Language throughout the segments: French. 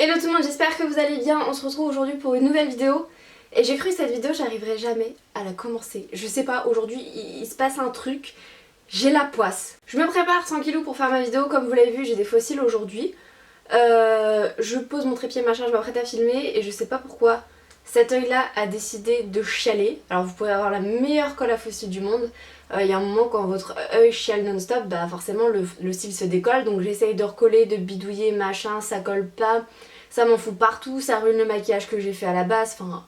Hello tout le monde, j'espère que vous allez bien. On se retrouve aujourd'hui pour une nouvelle vidéo. Et j'ai cru que cette vidéo, j'arriverai jamais à la commencer. Je sais pas, aujourd'hui il se passe un truc. J'ai la poisse. Je me prépare tranquillou pour faire ma vidéo. Comme vous l'avez vu, j'ai des fossiles aujourd'hui. Je pose mon trépied machin, je m'apprête à filmer. Et je sais pas pourquoi cet œil là a décidé de chialer. Alors vous pouvez avoir la meilleure colle à fossiles du monde. Il y a un moment quand votre œil chiale non-stop, bah forcément le cil se décolle. Donc j'essaye de recoller, de bidouiller machin, ça colle pas. Ça m'en fout partout, ça ruine le maquillage que j'ai fait à la base. Enfin...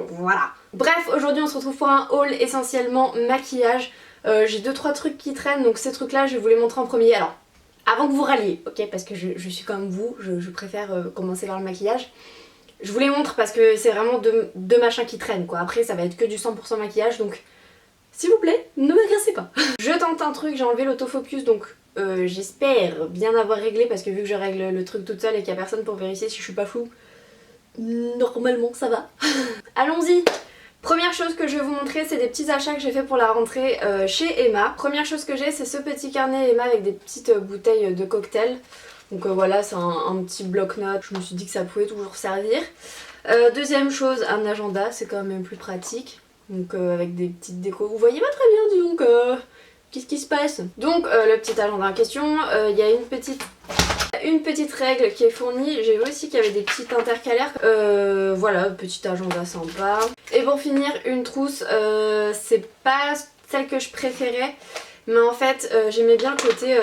voilà. Bref, aujourd'hui on se retrouve pour un haul essentiellement maquillage. J'ai 2-3 trucs qui traînent, donc ces trucs là je vais vous les montrer en premier. Alors, avant que vous ralliez, ok, parce que je suis comme vous, je préfère commencer par le maquillage. Je vous les montre parce que c'est vraiment deux machins qui traînent quoi. Après ça va être que du 100% maquillage, donc s'il vous plaît, ne m'agressez pas. Je tente un truc, j'ai enlevé l'autofocus, donc j'espère bien avoir réglé, parce que vu que je règle le truc toute seule et qu'il n'y a personne pour vérifier si je suis pas floue, normalement ça va. Allons-y. Première chose que je vais vous montrer, c'est des petits achats que j'ai fait pour la rentrée chez Emma. Première chose que j'ai, c'est ce petit carnet Emma avec des petites bouteilles de cocktail. Donc voilà, c'est un petit bloc-notes, je me suis dit que ça pouvait toujours servir. Deuxième chose, un agenda, c'est quand même plus pratique. Donc avec des petites décos. Vous voyez pas très bien, dis donc, qu'est-ce qui se passe? Donc le petit agenda en question, il y a une petite règle qui est fournie. J'ai vu aussi qu'il y avait des petites intercalaires. Voilà, petit agenda sympa. Et pour finir, une trousse. C'est pas celle que je préférais, mais en fait j'aimais bien le côté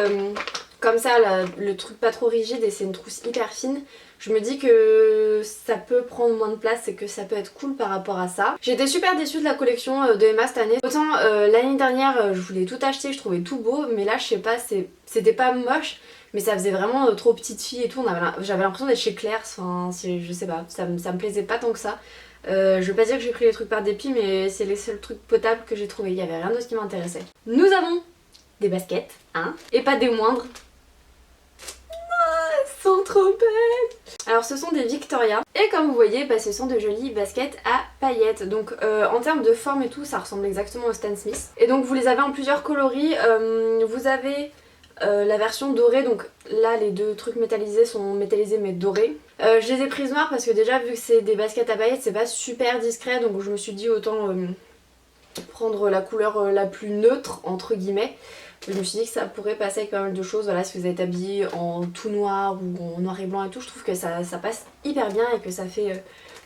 comme ça, le truc pas trop rigide, et c'est une trousse hyper fine. Je me dis que ça peut prendre moins de place et que ça peut être cool par rapport à ça. J'étais super déçue de la collection de Emma cette année. Autant l'année dernière je voulais tout acheter, je trouvais tout beau, mais là je sais pas, c'était pas moche, mais ça faisait vraiment trop petite fille et tout. J'avais l'impression d'être chez Claire's, enfin je sais pas, ça me plaisait pas tant que ça. Je veux pas dire que j'ai pris les trucs par dépit, mais c'est les seuls trucs potables que j'ai trouvé, il y avait rien d'autre qui m'intéressait. Nous avons des baskets, hein, et pas des moindres. Elles sont trop belles. Alors ce sont des Victoria, et comme vous voyez, bah, ce sont de jolies baskets à paillettes. Donc en termes de forme et tout, ça ressemble exactement au Stan Smith. Et donc vous les avez en plusieurs coloris. Vous avez la version dorée, donc là les deux trucs métallisés sont métallisés mais dorés. Je les ai prises noires parce que déjà vu que c'est des baskets à paillettes, c'est pas super discret, donc je me suis dit autant prendre la couleur la plus neutre entre guillemets. Je me suis dit que ça pourrait passer avec pas mal de choses. Voilà, si vous êtes habillé en tout noir ou en noir et blanc et tout, je trouve que ça passe hyper bien et que ça fait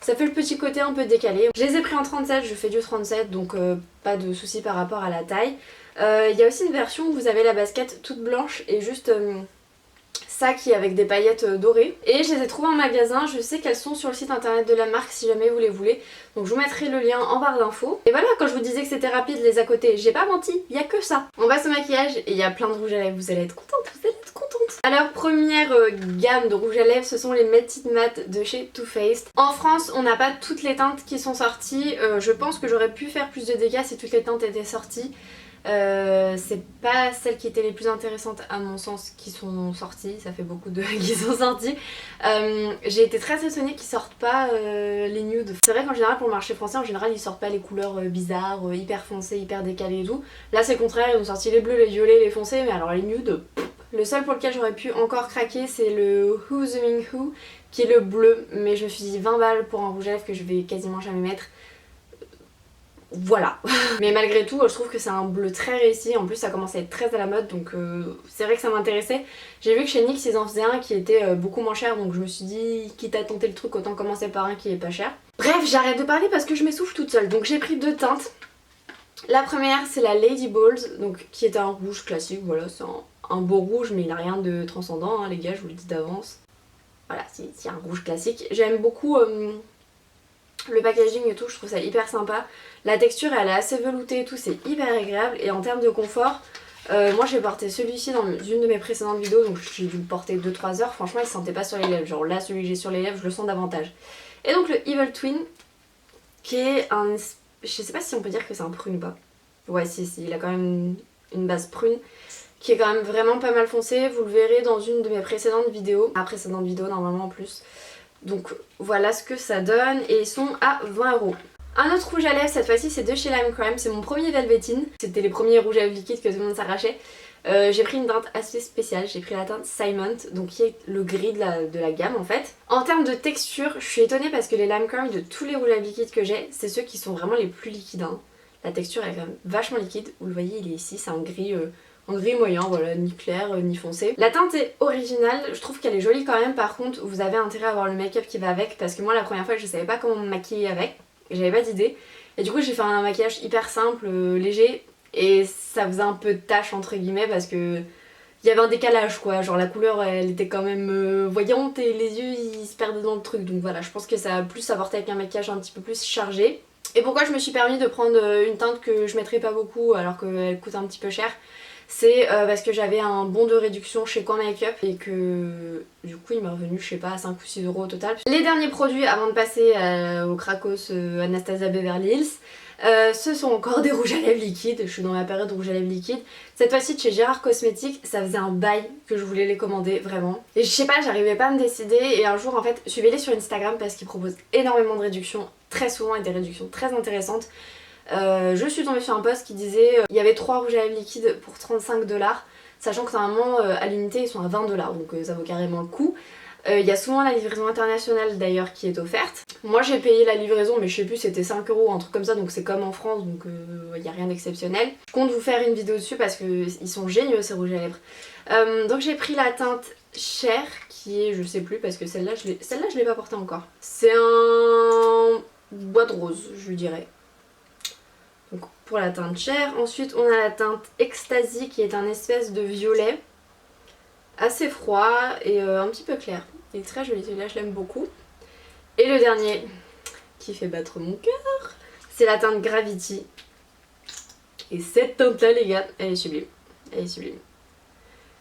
le petit côté un peu décalé. Je les ai pris en 37, je fais du 37, donc pas de soucis par rapport à la taille. Il y a aussi une version où vous avez la basket toute blanche et juste ça qui est avec des paillettes dorées. Et je les ai trouvées en magasin, je sais qu'elles sont sur le site internet de la marque si jamais vous les voulez. Donc je vous mettrai le lien en barre d'infos. Et voilà, quand je vous disais que c'était rapide les à côté, j'ai pas menti, il y a que ça. On passe au maquillage et il y a plein de rouge à lèvres, vous allez être contente, vous allez être contente. Alors première gamme de rouge à lèvres, ce sont les Made Matte de chez Too Faced. En France, on n'a pas toutes les teintes qui sont sorties. Je pense que j'aurais pu faire plus de dégâts si toutes les teintes étaient sorties. C'est pas celles qui étaient les plus intéressantes à mon sens qui sont sorties, ça fait beaucoup de qui sont sorties. J'ai été très étonnée qu'ils sortent pas les nudes. C'est vrai qu'en général pour le marché français en général ils sortent pas les couleurs bizarres, hyper foncées, hyper décalées et tout. Là c'est le contraire, ils ont sorti les bleus, les violets, les foncés, mais alors les nudes... Le seul pour lequel j'aurais pu encore craquer c'est le Who The Ming Who qui est le bleu, mais je me suis dit 20 balles pour un rouge à lèvres que je vais quasiment jamais mettre. Voilà. Mais malgré tout, je trouve que c'est un bleu très réussi. En plus, ça commence à être très à la mode, donc c'est vrai que ça m'intéressait. J'ai vu que chez NYX, ils en faisaient un qui était beaucoup moins cher, donc je me suis dit, quitte à tenter le truc, autant commencer par un qui est pas cher. Bref, j'arrête de parler parce que je m'essouffle toute seule. Donc j'ai pris deux teintes. La première, c'est la Lady Balls, donc qui est un rouge classique. Voilà, c'est un beau rouge, mais il n'a rien de transcendant, hein, les gars, je vous le dis d'avance. Voilà, c'est un rouge classique. J'aime beaucoup... le packaging et tout, je trouve ça hyper sympa. La texture elle est assez veloutée et tout, c'est hyper agréable. Et en termes de confort, moi j'ai porté celui-ci dans une de mes précédentes vidéos, donc j'ai dû le porter 2-3 heures. Franchement il se sentait pas sur les lèvres, genre là celui que j'ai sur les lèvres je le sens davantage. Et donc le Evil Twin, qui est un... je sais pas si on peut dire que c'est un prune ou pas. Ouais si, il a quand même une base prune, qui est quand même vraiment pas mal foncé. Vous le verrez dans une de mes précédentes vidéos. Ma précédente vidéo normalement en plus. Donc voilà ce que ça donne et ils sont à 20 €. Un autre rouge à lèvres, cette fois-ci c'est de chez Lime Crime, c'est mon premier Velveteen. C'était les premiers rouges à lèvres liquides que tout le monde s'arrachait. J'ai pris une teinte assez spéciale, j'ai pris la teinte Simon, donc qui est le gris de la gamme en fait. En termes de texture, je suis étonnée parce que les Lime Curl de tous les rouges à lèvres liquides que j'ai, c'est ceux qui sont vraiment les plus liquides. Hein. La texture elle est quand même vachement liquide, vous le voyez il est ici, c'est un gris moyen, voilà, ni clair ni foncé. La teinte est originale, je trouve qu'elle est jolie quand même, par contre vous avez intérêt à avoir le make-up qui va avec parce que moi la première fois je savais pas comment me maquiller avec, j'avais pas d'idée. Et du coup j'ai fait un maquillage hyper simple, léger. Et ça faisait un peu de tache entre guillemets parce que il y avait un décalage quoi, genre la couleur elle était quand même voyante et les yeux ils se perdaient dans le truc. Donc voilà, je pense que ça a plus apporté avec un maquillage un petit peu plus chargé. Et pourquoi je me suis permis de prendre une teinte que je mettrais pas beaucoup alors qu'elle coûte un petit peu cher, c'est parce que j'avais un bon de réduction chez Coin Makeup et que du coup il m'a revenu je sais pas 5 ou 6 euros au total. Les derniers produits avant de passer au Krakos Anastasia Beverly Hills, ce sont encore des rouges à lèvres liquides, je suis dans ma période rouge à lèvres liquide. Cette fois-ci de chez Gérard Cosmetics, ça faisait un bail que je voulais les commander vraiment. Et je sais pas, j'arrivais pas à me décider et un jour en fait, suivez-les sur Instagram parce qu'ils proposent énormément de réductions, très souvent et des réductions très intéressantes. Je suis tombée sur un post qui disait il y avait 3 rouges à lèvres liquides pour 35$, sachant que normalement à l'unité ils sont à 20$, donc ça vaut carrément le coup. Il y a souvent la livraison internationale d'ailleurs qui est offerte. Moi j'ai payé la livraison mais je sais plus c'était 5€, un truc comme ça, donc c'est comme en France, donc il n'y a rien d'exceptionnel. Je compte vous faire une vidéo dessus parce qu'ils sont géniaux ces rouges à lèvres. Donc j'ai pris la teinte Cher qui est, je sais plus parce que celle-là je l'ai pas portée encore. C'est un bois de rose je dirais. Donc pour la teinte Cher. Ensuite on a la teinte Ecstasy qui est un espèce de violet assez froid et un petit peu clair. Il est très joli, celui-là je l'aime beaucoup. Et le dernier qui fait battre mon cœur, c'est la teinte Gravity. Et cette teinte là les gars, elle est sublime. Elle est sublime.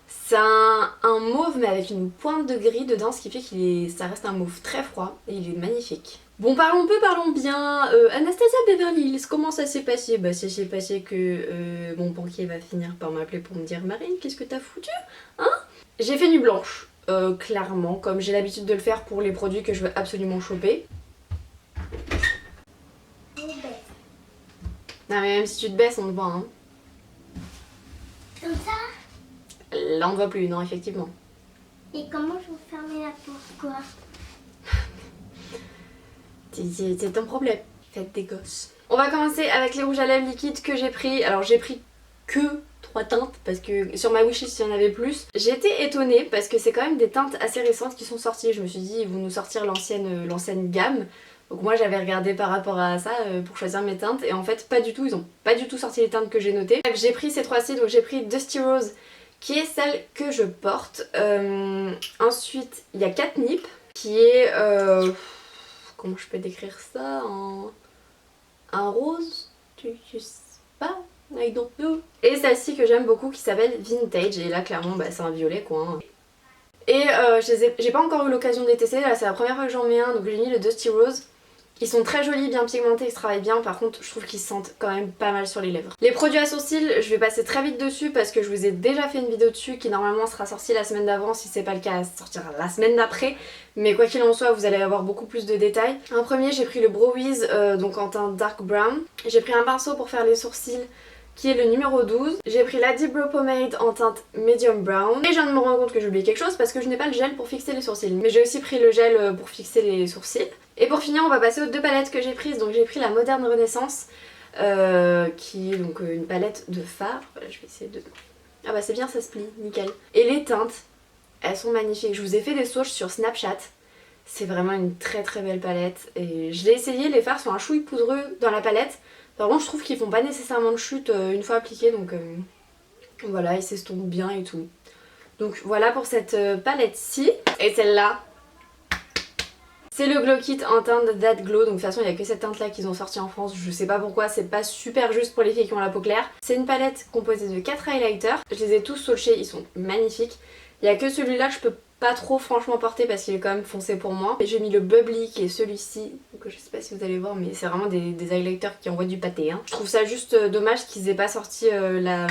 C'est un mauve mais avec une pointe de gris dedans, ce qui fait ça reste un mauve très froid et il est magnifique. Bon parlons peu, parlons bien. Anastasia Beverly Hills, comment ça s'est passé? Bah ça s'est passé que mon banquier va finir par m'appeler pour me dire Marine, qu'est-ce que t'as foutu? Hein? J'ai fait nuit blanche, clairement, comme j'ai l'habitude de le faire pour les produits que je veux absolument choper. Non mais même si tu te baisses, on te voit hein. Comme ça? Là on ne voit plus, non effectivement. Et comment je vais fermer la porte quoi? C'est ton problème. Faites des gosses. On va commencer avec les rouges à lèvres liquides que j'ai pris. Alors j'ai pris que 3 teintes parce que sur ma wishlist il y en avait plus. J'ai été étonnée parce que c'est quand même des teintes assez récentes qui sont sorties. Je me suis dit ils vont nous sortir l'ancienne gamme. Donc moi j'avais regardé par rapport à ça pour choisir mes teintes et en fait pas du tout, ils ont pas du tout sorti les teintes que j'ai notées. Bref, j'ai pris ces 3-ci, donc j'ai pris Dusty Rose qui est celle que je porte. Ensuite il y a Catnip qui est... comment je peux décrire ça? Un rose? Je sais pas, I don't know. Et celle-ci que j'aime beaucoup qui s'appelle Vintage et là clairement bah, c'est un violet quoi. Hein. Et j'ai pas encore eu l'occasion de les tester, là c'est la première fois que j'en mets un donc j'ai mis le Dusty Rose. Ils sont très jolis, bien pigmentés, ils se travaillent bien, par contre je trouve qu'ils se sentent quand même pas mal sur les lèvres. Les produits à sourcils, je vais passer très vite dessus parce que je vous ai déjà fait une vidéo dessus qui normalement sera sortie la semaine d'avant, si c'est pas le cas elle sortira la semaine d'après. Mais quoi qu'il en soit vous allez avoir beaucoup plus de détails. En premier j'ai pris le Brow Wiz donc en teinte dark brown. J'ai pris un pinceau pour faire les sourcils qui est le numéro 12. J'ai pris la Deep Brow Pomade en teinte medium brown. Et je viens de me rendre compte que j'ai oublié quelque chose parce que je n'ai pas le gel pour fixer les sourcils. Mais j'ai aussi pris le gel pour fixer les sourcils. Et pour finir on va passer aux 2 palettes que j'ai prises. Donc j'ai pris la Moderne Renaissance qui est donc une palette de fard. Voilà, je vais essayer de... Ah bah c'est bien, ça se plie, nickel. Et les teintes, elles sont magnifiques. Je vous ai fait des swatchs sur Snapchat. C'est vraiment une très très belle palette. Et je l'ai essayé, les fards sont un chouille poudreux dans la palette. Par contre je trouve qu'ils font pas nécessairement de chute une fois appliqués, donc voilà, ils s'estompent bien et tout. Donc voilà pour cette palette-ci. Et celle-là, c'est le Glow Kit en teinte That Glow. Donc de toute façon il n'y a que cette teinte là qu'ils ont sorti en France. Je sais pas pourquoi, c'est pas super juste pour les filles qui ont la peau claire. C'est une palette composée de 4 highlighters. Je les ai tous swatchés, ils sont magnifiques. Il y a que celui-là que je peux pas trop franchement porter parce qu'il est quand même foncé pour moi. Et j'ai mis le Bubbly qui est celui-ci, donc je sais pas si vous allez voir mais c'est vraiment des highlighters qui envoient du pâté. Hein. Je trouve ça juste dommage qu'ils aient pas sorti la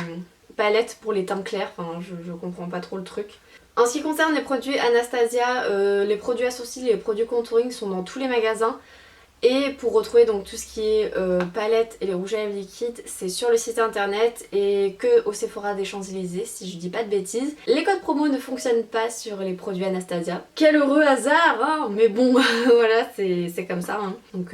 palette pour les teintes clairs, enfin je comprends pas trop le truc. En ce qui concerne les produits Anastasia, les produits à sourcils et les produits contouring sont dans tous les magasins. Et pour retrouver donc tout ce qui est palette et les rouges à lèvres liquides, c'est sur le site internet et que au Sephora des Champs-Élysées si je dis pas de bêtises. Les codes promo ne fonctionnent pas sur les produits Anastasia. Quel heureux hasard hein, mais bon voilà c'est comme ça hein. Donc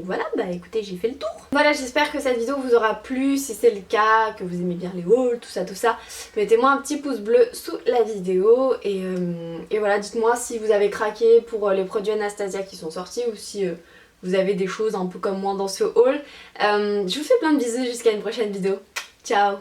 voilà, bah écoutez j'ai fait le tour. Voilà, j'espère que cette vidéo vous aura plu. Si c'est le cas, que vous aimez bien les hauls, tout ça, mettez-moi un petit pouce bleu sous la vidéo et voilà, dites-moi si vous avez craqué pour les produits Anastasia qui sont sortis ou si vous avez des choses un peu comme moi dans ce haul. Je vous fais plein de bisous jusqu'à une prochaine vidéo. Ciao!